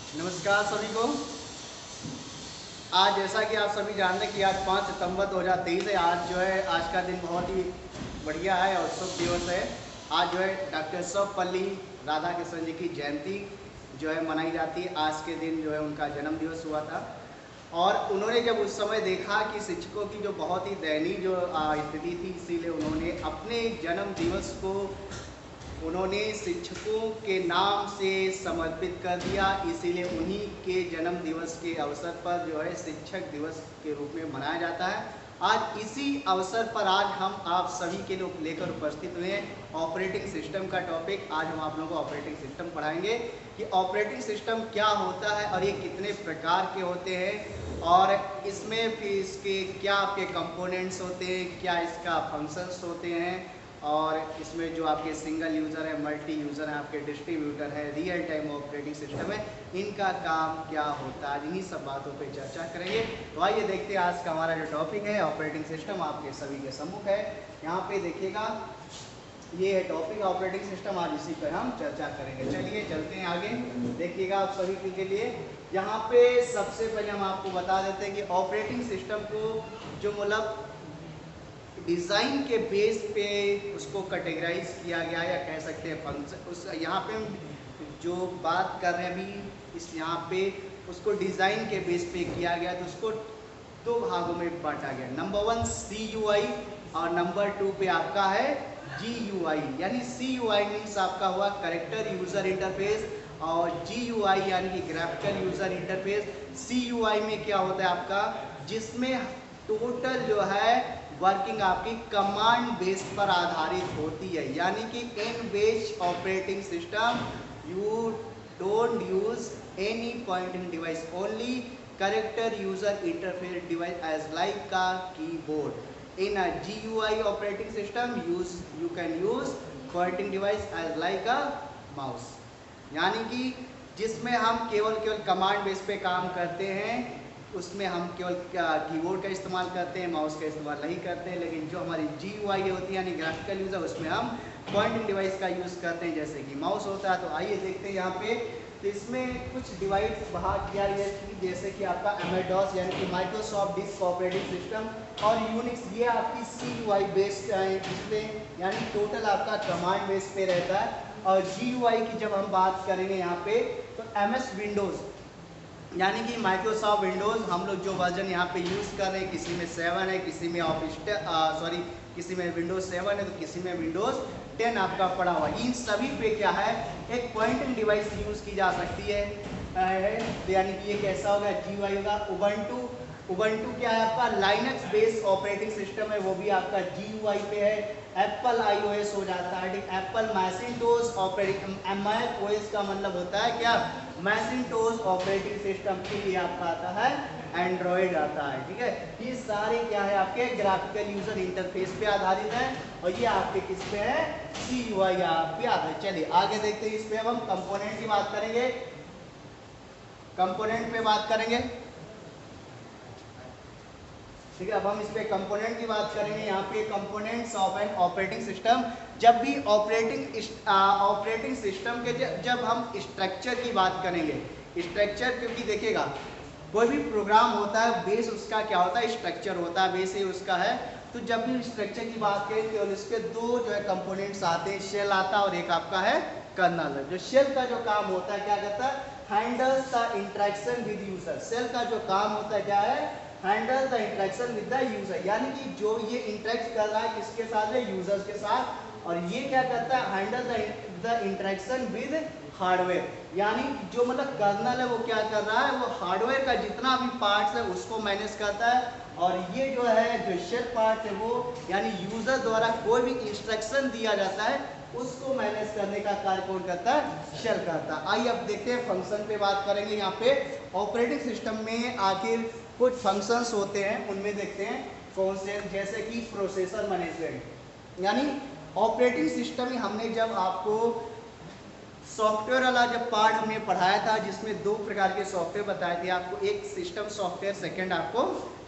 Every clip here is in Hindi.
नमस्कार सभी को। आज जैसा कि आप सभी जानते हैं कि आज 5 सितंबर 2023 है। आज जो है आज का दिन बहुत ही बढ़िया है और शुभ दिवस है। आज जो है डॉक्टर सर्वपल्ली राधाकृष्णन जी की जयंती जो है मनाई जाती है। आज के दिन जो है उनका जन्म दिवस हुआ था और उन्होंने जब उस समय देखा कि शिक्षकों की जो बहुत ही दयनीय जो स्थिति थी, इसीलिए उन्होंने अपने जन्म दिवस को उन्होंने शिक्षकों के नाम से समर्पित कर दिया। इसीलिए उन्हीं के जन्म दिवस के अवसर पर जो है शिक्षक दिवस के रूप में मनाया जाता है। आज इसी अवसर पर आज हम आप सभी के लिए लेकर उपस्थित हुए हैं ऑपरेटिंग सिस्टम का टॉपिक। आज हम आप लोगों को ऑपरेटिंग सिस्टम पढ़ाएंगे कि ऑपरेटिंग सिस्टम क्या होता है और ये कितने प्रकार के होते हैं और इसमें फिर इसके क्या आपके कंपोनेंट्स होते हैं, क्या इसका फंक्शंस होते हैं और इसमें जो आपके सिंगल यूज़र है, मल्टी यूज़र है, आपके डिस्ट्रीब्यूटर है, रियल टाइम ऑपरेटिंग सिस्टम है, इनका काम क्या होता है, इन्हीं सब बातों पे चर्चा करेंगे। तो आइए देखते हैं आज का हमारा जो टॉपिक है ऑपरेटिंग सिस्टम आपके सभी के सम्मुख है। यहाँ पे देखिएगा ये है टॉपिक ऑपरेटिंग सिस्टम, आज इसी पर हम चर्चा करेंगे। चलिए चलते हैं आगे, देखिएगा आप सभी के लिए। यहाँ पे सबसे पहले हम आपको बता देते हैं कि ऑपरेटिंग सिस्टम को जो मतलब डिज़ाइन के बेस पे उसको कैटेगराइज किया गया या कह सकते हैं फंक्शन। उस यहाँ पे हम जो बात कर रहे हैं अभी इस यहाँ पे उसको डिज़ाइन के बेस पे किया गया, तो उसको दो भागों में बांटा गया। नंबर 1 CUI और नंबर 2 पे आपका है GUI। यानी CUI मीन्स आपका हुआ करेक्टर यूज़र इंटरफेस और GUI यानी कि ग्राफिकल यूज़र इंटरफेस। CUI में क्या होता है आपका, जिसमें टोटल जो है वर्किंग आपकी कमांड बेस पर आधारित होती है। यानी कि in based operating system you don't use any pointing device, only character user interface device as like का keyboard. In a GUI operating system you can use pointing device as like a mouse. यानी कि जिसमें हम केवल कमांड बेस पे काम करते हैं, उसमें हम केवल कीबोर्ड का इस्तेमाल करते हैं, माउस का इस्तेमाल नहीं करते हैं। लेकिन जो हमारी GUI होती है यानी ग्राफिकल यूज़र, उसमें हम पॉइंटिंग डिवाइस का यूज़ करते हैं जैसे कि माउस होता है। तो आइए देखते हैं यहाँ पे, तो इसमें कुछ डिवाइस बाहर किया गया है जैसे कि आपका MS-DOS यानी कि माइक्रोसॉफ्ट डिस्क ऑपरेटिंग सिस्टम और यूनिक्स, ये आपकी CUI बेस्ड डिस्प्ले यानी टोटल आपका कमांड बेस पे रहता है। और GUI की जब हम बात करेंगे यहाँ पे तो MS विंडोज़ यानी कि माइक्रोसॉफ्ट विंडोज़ हम लोग जो वर्जन यहाँ पे यूज़ कर रहे हैं, किसी में 7 है, किसी में किसी में विंडोज़ 7 है तो किसी में विंडोज़ 10 आपका पड़ा हुआ। इन सभी पे क्या है, एक पॉइंटिंग डिवाइस यूज़ की जा सकती है। तो यानी कि ये कैसा होगा, GUI होगा। उबंटू क्या है आपका लाइनक्स बेस्ड ऑपरेटिंग सिस्टम है, वो भी आपका GUI पे है। एप्पल iOS हो जाता है, Apple Macintosh operating, Mac OS का मतलब होता है क्या, मैकिंटोश ऑपरेटिंग सिस्टम। के लिए आपका आता है एंड्रॉयड आता है, ठीक है। ये सारे क्या है आपके ग्राफिकल यूजर इंटरफेस पे आधारित है और ये आपके किस पे है, CUI आप पे आता है। चलिए आगे देखते हैं। इस पे अब हम कंपोनेंट की बात करेंगे, कंपोनेंट पे बात करेंगे, ठीक है। अब हम इस पे कंपोनेंट की बात करेंगे। यहाँ पे components of an operating system. जब भी ऑपरेटिंग सिस्टम के जब हम स्ट्रक्चर की बात करेंगे, स्ट्रक्चर क्योंकि देखिएगा कोई भी प्रोग्राम होता है बेस उसका क्या होता है, स्ट्रक्चर होता है, बेस ही उसका है। तो जब भी स्ट्रक्चर की बात करें तो इसके दो जो है कंपोनेंट्स आते हैं, शेल आता है और एक आपका है कर्नल। जो शेल का जो काम होता है क्या करता है, handles the interaction with user. Shell का जो काम होता है क्या है, handle the interaction with the user. यानी कि जो ये इंटरेक्ट कर रहा है किसके साथ है, यूजर्स के साथ। और ये क्या करता है, handle the interaction with hardware. यानी जो मतलब कर्नल है वो क्या कर रहा है, वो हार्डवेयर का जितना भी पार्ट्स है उसको मैनेज करता है। और ये जो है जो शेल पार्ट है वो यानी यूजर द्वारा कोई भी इंस्ट्रक्शन दिया जाता है उसको मैनेज करने का कार्य कौन करता है, शेल करता है। आइए अब देखते हैं फंक्शन पे बात करेंगे। यहाँ पे ऑपरेटिंग सिस्टम में आखिर कुछ फंक्शंस होते हैं, उनमें देखते हैं कौन से, जैसे कि प्रोसेसर मैनेजमेंट। यानी ऑपरेटिंग सिस्टम ही हमने जब आपको सॉफ्टवेयर वाला जब पार्ट हमने पढ़ाया था जिसमें दो प्रकार के सॉफ्टवेयर बताए थे आपको, एक सिस्टम सॉफ्टवेयर, सेकंड आपको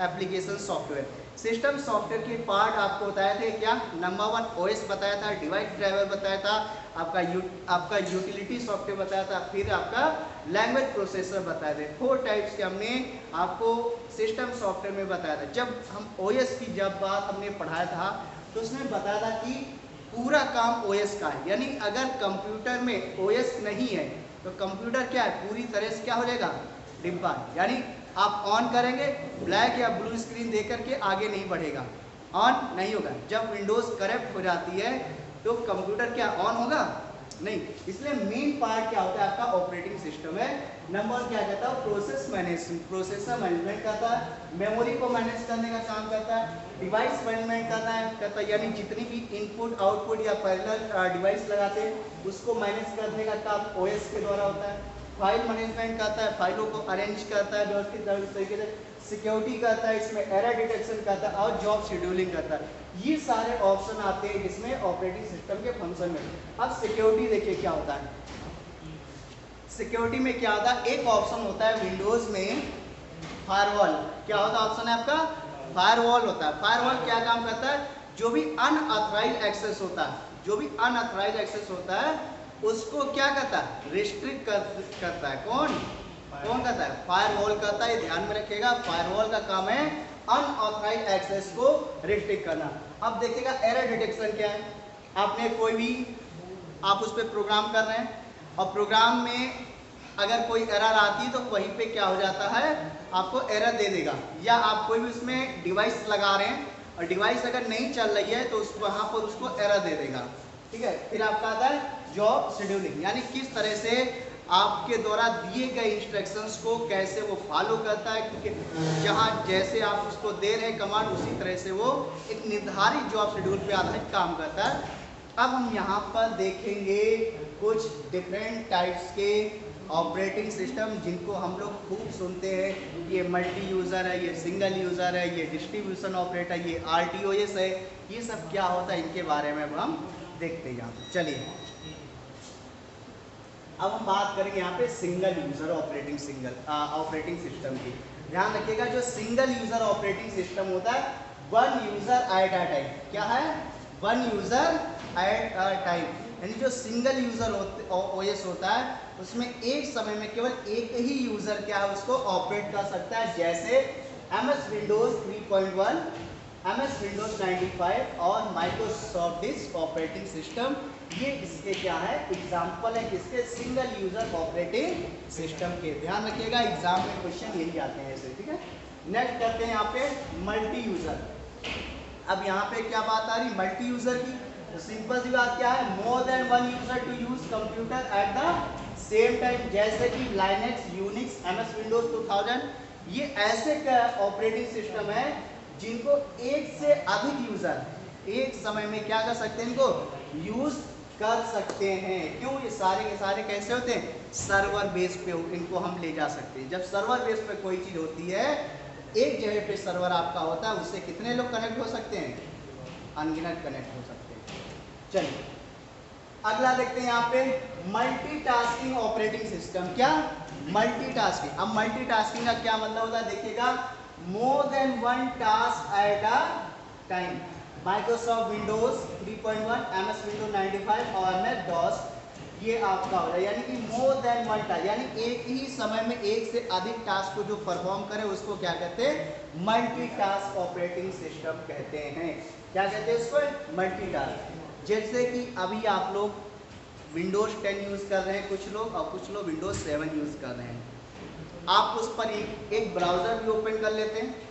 एप्लीकेशन सॉफ्टवेयर। सिस्टम सॉफ्टवेयर के पार्ट आपको बताए थे क्या, नंबर 1 ओएस बताया था, डिवाइस ड्राइवर बताया था, आपका यूटिलिटी सॉफ्टवेयर बताया था, फिर आपका लैंग्वेज प्रोसेसर बताए थे। 4 टाइप्स के हमने आपको सिस्टम सॉफ्टवेयर में बताया था। जब हम ओएस की जब बात हमने पढ़ाया था तो उसमें बताया था कि पूरा काम ओएस का है, यानी अगर कंप्यूटर में ओएस नहीं है तो कंप्यूटर क्या है, पूरी तरह से क्या हो जाएगा, डिब्बा। यानी आप ऑन करेंगे ब्लैक या ब्लू स्क्रीन दे करके आगे नहीं बढ़ेगा, ऑन नहीं होगा। जब विंडोज करप्ट हो जाती है तो कंप्यूटर क्या ऑन होगा, नहीं। इसलिए मेन पार्ट क्या होता है आपका ऑपरेटिंग सिस्टम है। नंबर क्या कहता है, प्रोसेसर मैनेजमेंट करता है, मेमोरी को मैनेज करने का काम करता है, डिवाइस मैनेजमेंट करता है, यानी जितनी भी इनपुट आउटपुट या पैरेलल डिवाइस लगाते हैं उसको मैनेज करने का काम ओएस के द्वारा होता है। फाइल मैनेजमेंट करता है, फाइलों को अरेंज करता है व्यवस्थित तरीके से, सिक्योरिटी करता है, इसमें एरर डिटेक्शन करता है और जॉब शेड्यूलिंग करता है। ये सारे ऑप्शन आते हैं जिसमें ऑपरेटिंग सिस्टम के फंक्शन में। अब सिक्योरिटी देखिए क्या होता है, सिक्योरिटी में क्या होता है, एक ऑप्शन होता है विंडोज में फायरवॉल। क्या होता है ऑप्शन है आपका, फायरवॉल होता है। फायरवॉल क्या काम करता है, जो भी अनऑथराइज्ड एक्सेस होता है, जो भी अनऑथराइज्ड एक्सेस होता है उसको क्या करता है, रिस्ट्रिक्ट करता है। कौन करता है, फायरवॉल करता है। ध्यान में रखिएगा, फायरवॉल का काम है अनऑथराइज्ड एक्सेस को रिस्ट्रिक्ट करना। अब देखिएगा एरर डिटेक्शन क्या है, आपने कोई भी आप उस पर प्रोग्राम कर रहे हैं और प्रोग्राम में अगर कोई एरर आती है तो वहीं पे क्या हो जाता है, आपको एरर दे देगा। या आप कोई भी उसमें डिवाइस लगा रहे हैं और डिवाइस अगर नहीं चल रही है तो वहां पर उसको एरर दे देगा, ठीक है। फिर आपका आता है जॉब शेड्यूलिंग, यानी किस तरह से आपके द्वारा दिए गए इंस्ट्रक्शंस को कैसे वो फॉलो करता है, क्योंकि जहाँ जैसे आप उसको दे रहे कमांड उसी तरह से वो एक निर्धारित जॉब शेड्यूल पे आधारित काम करता है। अब हम यहाँ पर देखेंगे कुछ डिफरेंट टाइप्स के ऑपरेटिंग सिस्टम जिनको हम लोग खूब सुनते हैं। ये मल्टी यूज़र है, ये सिंगल यूज़र है, ये डिस्ट्रीब्यूशन ऑपरेटर, ये RTOS है। ये सब क्या होता है इनके बारे में हम देखते हैं यहाँ पे। चलिए अब हम बात करेंगे यहाँ पे सिंगल यूज़र ऑपरेटिंग सिस्टम की। ध्यान रखिएगा, जो सिंगल यूज़र ऑपरेटिंग सिस्टम होता है, one user at a time. क्या है, one user at a time, यानी जो सिंगल यूज़र OS होता है उसमें एक समय में केवल एक ही यूज़र क्या है उसको ऑपरेट कर सकता है। जैसे MS विंडोज़ 3.1, MS विंडोज़ 95 और माइक्रोसॉफ्ट डिस्क ऑपरेटिंग सिस्टम, ये इसके क्या है एग्जाम्पल है किसके, सिंगल यूज़र ऑपरेटिंग सिस्टम के। ध्यान रखिएगा, एग्जाम में क्वेश्चन यही आते हैं ऐसे, ठीक है। नेक्स्ट करते हैं यहाँ पे मल्टी यूज़र। अब यहाँ पे क्या बात आ रही मल्टी यूज़र की, तो सिंपल सी बात क्या है, more than one user to use computer at the same time. जैसे कि लाइनेक्स, यूनिक्स, MS विंडोज 2000, ये ऐसे ऑपरेटिंग सिस्टम है जिनको एक से अधिक यूज़र एक समय में क्या कर सकते हैं, इनको यूज़ कर सकते हैं। क्यों, ये सारे के सारे कैसे होते हैं, सर्वर बेस पे इनको हम ले जा सकते हैं। जब सर्वर बेस पे कोई चीज़ होती है, एक जगह पे सर्वर आपका होता है, उससे कितने लोग कनेक्ट हो सकते हैं, अनगिनत कनेक्ट हो सकते हैं। चलिए अगला देखते हैं यहाँ पे मल्टीटास्किंग ऑपरेटिंग सिस्टम। क्या, मल्टीटास्किंग। अब मल्टीटास्किंग का क्या मतलब होता है, देखिएगा, मोर than one task at a time. Microsoft Windows 3.1, MS Windows 95 और MS DOS, ये आपका हो रहा है। यानी कि मोर देन वन टास्क, यानी एक ही समय में एक से अधिक टास्क को जो परफॉर्म करे उसको क्या कहते हैं, मल्टीटास्क ऑपरेटिंग सिस्टम कहते हैं। क्या कहते हैं इसको, मल्टीटास्क। जैसे कि अभी आप लोग विंडोज 10 यूज़ कर रहे हैं कुछ लोग, और कुछ लोग विंडोज 7 यूज़ कर रहे हैं। आप उस पर एक ब्राउज़र भी ओपन कर लेते हैं,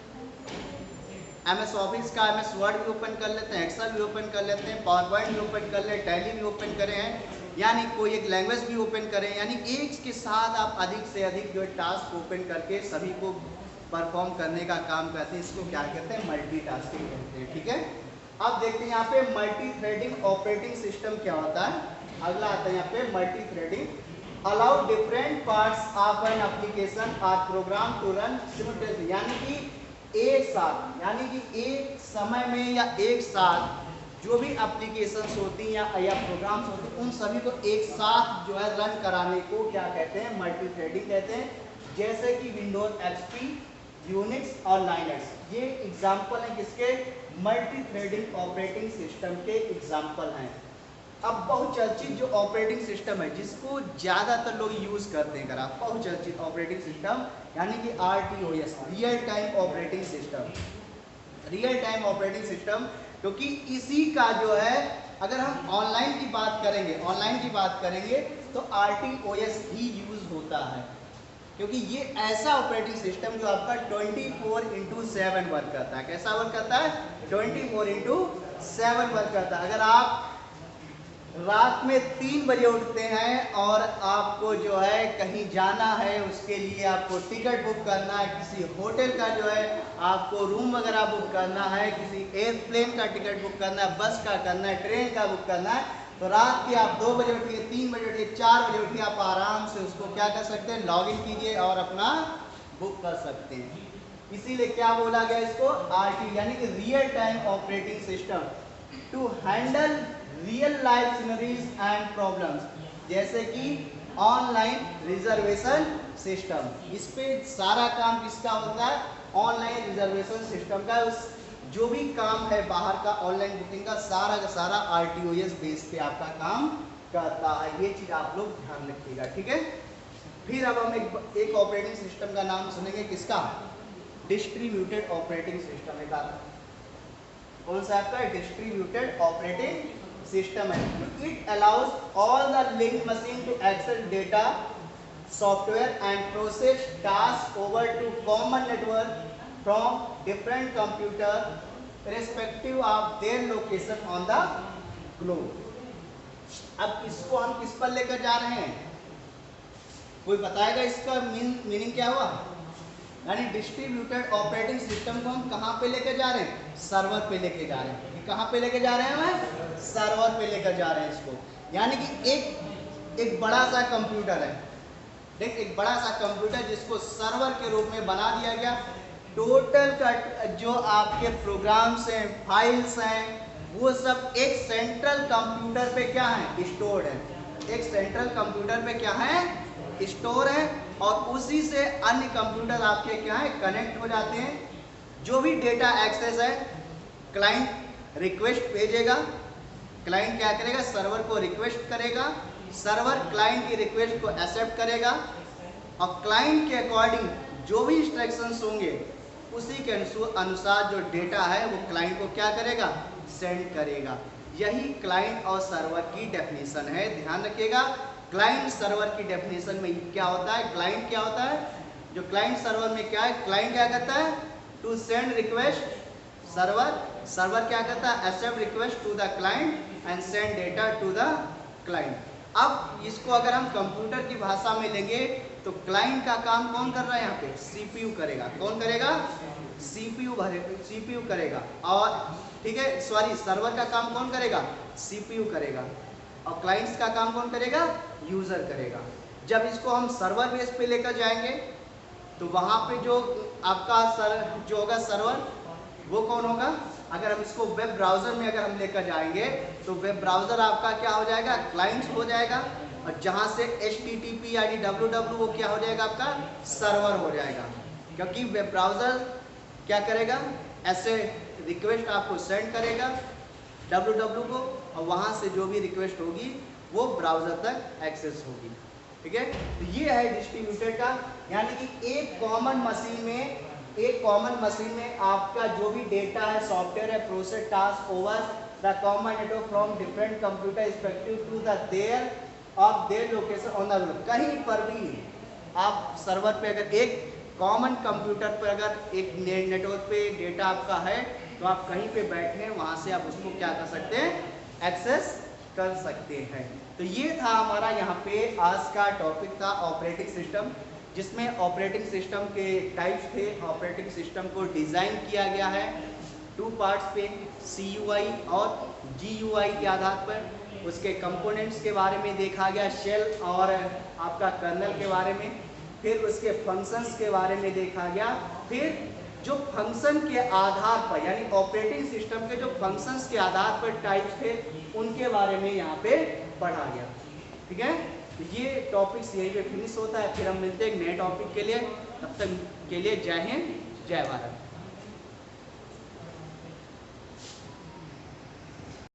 MS ऑफिस का MS वर्ड भी ओपन कर लेते हैं, एक्सेल भी ओपन कर लेते हैं, पावर पॉइंट भी ओपन कर लेते हैं, टैली भी ओपन करे हैं, यानी कोई एक लैंग्वेज भी ओपन करें, यानी एक के साथ आप अधिक से अधिक जो टास्क ओपन करके सभी को परफॉर्म करने का काम करते हैं। इसको क्या कहते हैं, मल्टीटास्किंग कहते हैं, ठीक है। अब देखते हैं यहाँ पे मल्टी थ्रेडिंग ऑपरेटिंग सिस्टम क्या होता है। अगला आता है यहाँ पे multi threading, allow different parts of an application और प्रोग्राम टू रन सिमुलटेनियसली, यानी कि एक साथ, यानी कि एक समय में या एक साथ जो भी एप्लीकेशंस होती हैं या प्रोग्राम्स होते हैं उन सभी को एक साथ जो है रन कराने को क्या कहते हैं, मल्टी थ्रेडिंग कहते हैं। जैसे कि विंडोज एक्सपी, यूनिक्स और लाइनक्स, ये एग्जाम्पल हैं किसके, मल्टी थ्रेडिंग ऑपरेटिंग सिस्टम के एग्जाम्पल हैं। अब बहुचर्चित जो ऑपरेटिंग सिस्टम है जिसको ज़्यादातर लोग यूज़ करते हैं, अगर आप बहुचर्चित ऑपरेटिंग सिस्टम यानी कि RTOS, real time operating system, real time operating system, क्योंकि इसी का जो है अगर हम ऑनलाइन की बात करेंगे तो RTOS ही यूज होता है, क्योंकि ये ऐसा ऑपरेटिंग सिस्टम जो आपका 24/7 वर्क करता है। कैसा वर्क करता है, 24/7 वर्क करता है। अगर आप रात में 3 बजे उठते हैं और आपको जो है कहीं जाना है, उसके लिए आपको टिकट बुक करना है, किसी होटल का जो है आपको रूम वगैरह बुक करना है, किसी एयरप्लेन का टिकट बुक करना है, बस का करना है, ट्रेन का बुक करना है, तो रात के आप 2 बजे उठिए, 3 बजे उठिए, 4 बजे उठिए, आप आराम से उसको क्या कर सकते हैं, लॉग इन कीजिए और अपना बुक कर सकते हैं। इसीलिए क्या बोला गया इसको, RT यानी कि real time operating system, to handle real life scenarios and problems, जैसे कि ऑनलाइन रिजर्वेशन सिस्टम। इस पे सारा काम किसका होता है, ऑनलाइन रिजर्वेशन सिस्टम का। उस जो भी काम है बाहर का ऑनलाइन बुकिंग का सारा RTOS बेस पे आपका काम करता है। ये चीज आप लोग ध्यान रखिएगा, ठीक है। फिर अब हम एक ऑपरेटिंग सिस्टम का नाम सुनेंगे, किसका, डिस्ट्रीब्यूटेड ऑपरेटिंग सिस्टम। एक कौन सा आपका, डिस्ट्रीब्यूटेड ऑपरेटिंग सिस्टम है। It allows all the link machine to access data, software and process task over to common network from different computer respective of their location on the globe. अब इसको हम किस पर लेकर जा रहे हैं, कोई बताएगा इसका मीनिंग क्या हुआ, यानी डिस्ट्रीब्यूटेड ऑपरेटिंग सिस्टम को हम कहाँ पे लेकर जा रहे हैं, सर्वर पे लेकर जा रहे हैं। कहाँ पे लेकर जा रहे हैं, हमें सर्वर पे लेकर जा रहे हैं इसको। यानी कि एक बड़ा सा कंप्यूटर है, देख एक बड़ा सा कंप्यूटर जिसको सर्वर के रूप में बना दिया गया। टोटल का जो आपके प्रोग्राम्स हैं, फाइल्स हैं, वो सब एक सेंट्रल कंप्यूटर पे क्या है, स्टोर्ड है। एक सेंट्रल कंप्यूटर पे क्या है, स्टोर है, और उसी से अन्य कंप्यूटर आपके क्या है, कनेक्ट हो जाते हैं। जो भी डेटा एक्सेस है, क्लाइंट रिक्वेस्ट भेजेगा, क्लाइंट क्या करेगा, सर्वर को रिक्वेस्ट करेगा, सर्वर क्लाइंट की रिक्वेस्ट को एक्सेप्ट करेगा, और क्लाइंट के अकॉर्डिंग जो भी इंस्ट्रक्शंस होंगे उसी के अनुसार जो डेटा है वो क्लाइंट को क्या करेगा, सेंड करेगा। यही क्लाइंट और सर्वर की डेफिनेशन है, ध्यान रखिएगा। क्लाइंट सर्वर की डेफिनेशन में क्या होता है, क्लाइंट क्या होता है, जो क्लाइंट सर्वर में क्या है, क्लाइंट क्या करता है, टू सेंड रिक्वेस्ट, सर्वर क्या करता है, accept request to the client and send data to the client. अब इसको अगर हम कंप्यूटर की भाषा में लेंगे तो क्लाइंट का काम कौन कर रहा है, यहाँ पे CPU करेगा। कौन करेगा, CPU करेगा। और ठीक है, सॉरी, सर्वर का काम कौन करेगा, CPU करेगा, और क्लाइंट्स का काम कौन करेगा, यूजर करेगा। जब इसको हम सर्वर बेस पे लेकर जाएंगे तो वहां पे जो आपका जो होगा सर्वर, वो कौन होगा, अगर हम इसको वेब ब्राउजर में अगर हम लेकर जाएंगे तो वेब ब्राउजर आपका क्या हो जाएगा, क्लाइंट हो जाएगा, और जहां से HTTP यानी www वो क्या हो जाएगा, आपका सर्वर हो जाएगा। क्योंकि वेब ब्राउजर क्या करेगा, ऐसे रिक्वेस्ट आपको सेंड करेगा www को, और वहां से जो भी रिक्वेस्ट होगी वो ब्राउजर तक एक्सेस होगी, ठीक है। तो ये है डिस्ट्रीब्यूटेड का, यानी कि एक कॉमन मशीन में आपका जो भी डेटा है, सॉफ्टवेयर है, process task over the common network from different computer respective to the their location on the globe. कहीं पर भी आप सर्वर पे अगर एक कॉमन कंप्यूटर पर अगर एक नेटवर्क पे डेटा आपका है तो आप कहीं पे बैठे हैं, वहां से आप उसको क्या कर सकते हैं, एक्सेस कर सकते हैं। तो ये था हमारा यहाँ पे आज का टॉपिक था ऑपरेटिंग सिस्टम, जिसमें ऑपरेटिंग सिस्टम के टाइप्स थे। ऑपरेटिंग सिस्टम को डिज़ाइन किया गया है 2 पार्ट्स पे, CUI और GUI के आधार पर। उसके कंपोनेंट्स के बारे में देखा गया, शेल और आपका कर्नल के बारे में, फिर उसके फंक्शंस के बारे में देखा गया, फिर जो फंक्शन के आधार पर यानी ऑपरेटिंग सिस्टम के जो फंक्शंस के आधार पर टाइप्स थे उनके बारे में यहाँ पे पढ़ा गया। ठीक है, ये टॉपिक्स यहीं पे फिनिश होता है, फिर हम मिलते हैं एक नए टॉपिक के लिए। तब तक के लिए जय हिंद, जय भारत।